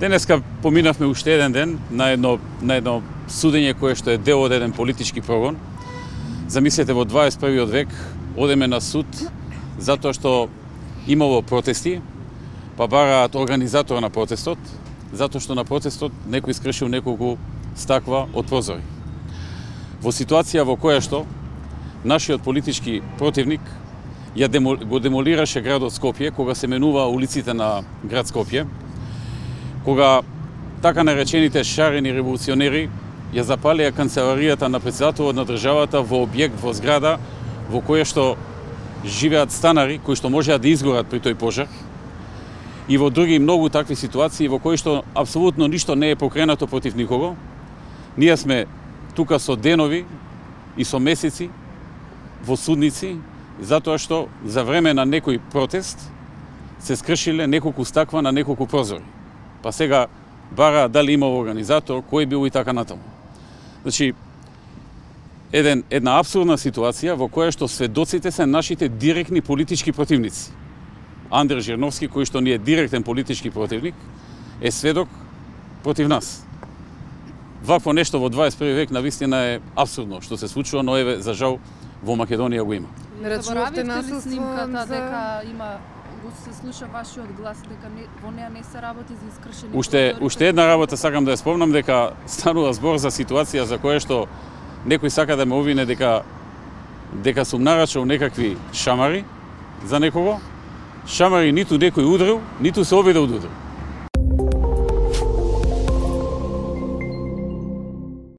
Денеска поминавме уште еден ден на едно судење кое што е дел од еден политички прогон. Замислете, во 21. век одеме на суд затоа што имало протести, па бараат организатора на протестот, затоа што на протестот некој скршил неколку стаква од прозори. Во ситуација во која што нашиот политички противник го демолираше градот Скопје, кога се менува улиците на град Скопје, кога така наречените шарени револуционери ја запалија канцеларијата на председателот на државата во објект, во зграда, во која што живеат станари, кои што можеа да изгорат при тој пожар, и во други многу такви ситуации во кои што апсолутно ништо не е покренато против никого. Ние сме тука со денови и со месеци во судници, затоа што за време на некој протест се скршиле неколку стаква на неколку прозори. Па сега бара дали имал организатор, кој бил и така натаму. Значи, една апсурдна ситуација во која што сведоците се нашите директни политички противници. Андре Жирновски, кој што ни е директен политички противник, е сведок против нас. Вакво нешто во 21 век навистина е апсурдно што се случува, но еве за жал во Македонија го има. Не рачунавте ли снимката за... дека има се слуша вашиот глас, дека во неа не се работи за искршени Уште една работа сакам да ја спомнам, дека станува збор за ситуација за која што некој сака да ме обвине дека сум нарачал некакви шамари за некого. Шамари ниту некој удрил, ниту се обидел да удрил.